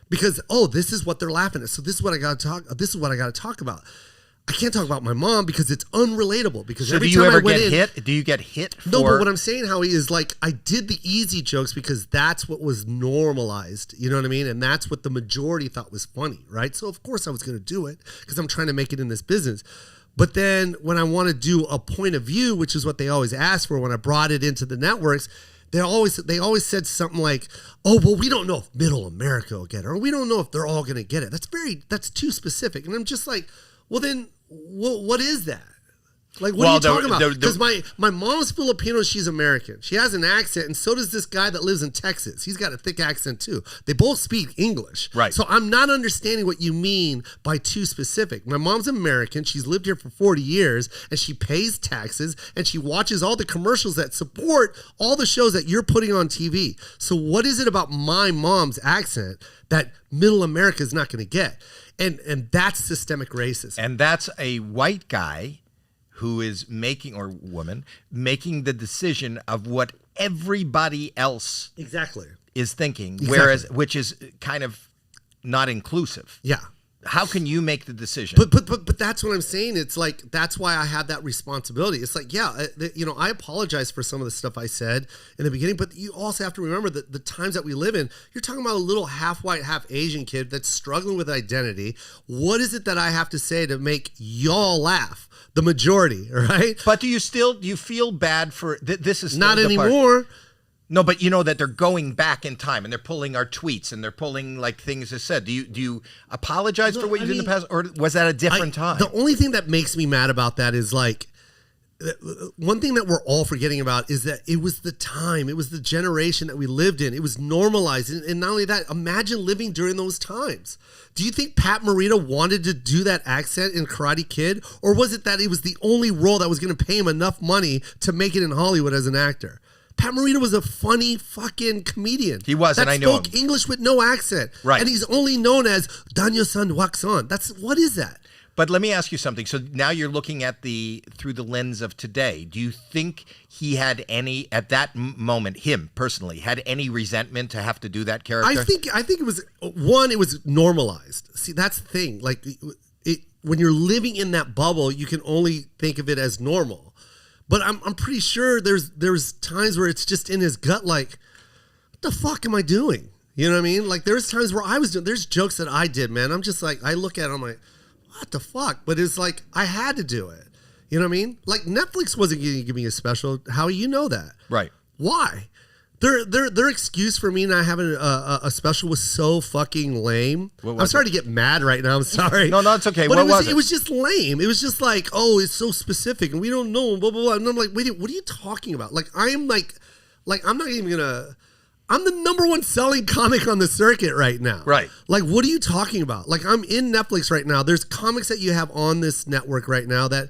because, this is what they're laughing at. So this is what I got to talk about. I can't talk about my mom because it's unrelatable. Because every time I went in, hit? Do you get hit? No, but what I'm saying, Howie, is like I did the easy jokes because that's what was normalized. You know what I mean? And that's what the majority thought was funny, right? So of course I was going to do it because I'm trying to make it in this business. But then when I want to do a point of view, which is what they always ask for when I brought it into the networks, they always said something like, "Oh, well, we don't know if Middle America will get it, or we don't know if they're all going to get it." That's too specific. And I'm just like, well, then what is that? Like, what are you talking about? Because my mom's Filipino, she's American. She has an accent, and so does this guy that lives in Texas. He's got a thick accent, too. They both speak English. Right. So I'm not understanding what you mean by too specific. My mom's American. She's lived here for 40 years, and she pays taxes, and she watches all the commercials that support all the shows that you're putting on TV. So what is it about my mom's accent that Middle America is not going to get? And that's systemic racism. And that's a white guy who is making, or woman, making the decision of what everybody else is thinking, whereas, which is kind of not inclusive. Yeah. How can you make the decision? But that's what I'm saying. It's like, that's why I have that responsibility. It's like, I apologize for some of the stuff I said in the beginning, but you also have to remember that the times that we live in, you're talking about a little half white, half Asian kid that's struggling with identity. What is it that I have to say to make y'all laugh? The majority, right? But do you feel bad for, this is not anymore. No, but you know that they're going back in time and they're pulling our tweets and they're pulling like things as said. Do you apologize for what you did in the past, or was that a different time? The only thing that makes me mad about that is like, one thing that we're all forgetting about is that it was the time, it was the generation that we lived in. It was normalized. And not only that, imagine living during those times. Do you think Pat Morita wanted to do that accent in Karate Kid? Or was it that it was the only role that was going to pay him enough money to make it in Hollywood as an actor? Pat Morita was a funny fucking comedian. He was, and I know him. Spoke English with no accent. Right. And he's only known as Danyo-san Wax-on. What is that? But let me ask you something. So now you're looking at through the lens of today. Do you think he had any, at that moment, him personally, had any resentment to have to do that character? I think it was, it was normalized. See, that's the thing. Like, when you're living in that bubble, you can only think of it as normal. But I'm pretty sure there's times where it's just in his gut, like, what the fuck am I doing? You know what I mean? Like, there's times where there's jokes that I did, man. I'm just like, I look at it, I'm like, what the fuck? But it's like, I had to do it. You know what I mean? Like, Netflix wasn't going to give me a special. How you know that? Right. Why? Their excuse for me not having a special was so fucking lame. I'm starting to get mad right now. I'm sorry. No, it's okay. But what was it? It was just lame. It was just like, it's so specific and we don't know, blah, blah, blah. And I'm like, wait, what are you talking about? Like, I'm not even gonna, I'm the #1 selling comic on the circuit right now. Right. Like, what are you talking about? Like, I'm in Netflix right now. There's comics that you have on this network right now that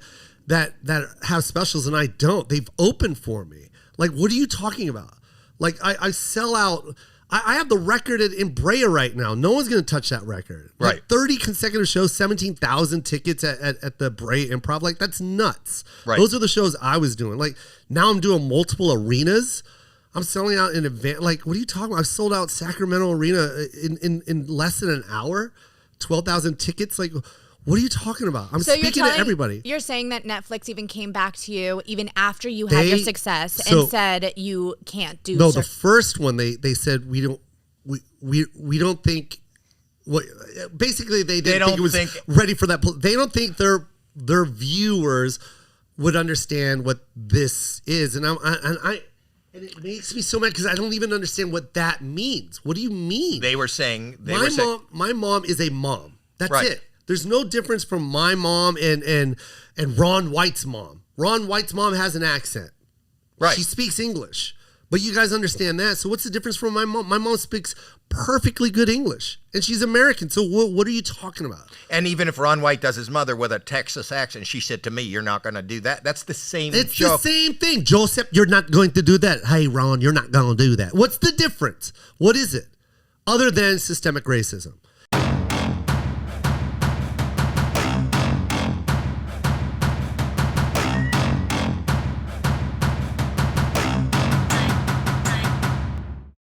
have specials and I don't. They've opened for me. Like, what are you talking about? Like, I sell out. I have the record in Brea right now. No one's going to touch that record. Right. Like 30 consecutive shows, 17,000 tickets at the Brea Improv. Like, that's nuts. Right. Those are the shows I was doing. Like, now I'm doing multiple arenas. I'm selling out in advance. Like, what are you talking about? I've sold out Sacramento Arena in less than an hour. 12,000 tickets. Like, what are you talking about? I'm speaking to everybody. You're saying that Netflix even came back to you even after you had your success and said you can't do. No, the first one they said we don't think. What basically they didn't think it was ready for that. They don't think their viewers would understand what this is, and it makes me so mad because I don't even understand what that means. What do you mean? They were saying my mom is a mom. That's right. it. There's no difference from my mom and Ron White's mom. Ron White's mom has an accent. Right. She speaks English. But you guys understand that. So what's the difference from my mom? My mom speaks perfectly good English. And she's American. So what are you talking about? And even if Ron White does his mother with a Texas accent, she said to me, you're not going to do that. That's the same It's joke. the same thing. Joseph, you're not going to do that. Hey, Ron, you're not going to do that. What's the difference? What is it? Other than systemic racism.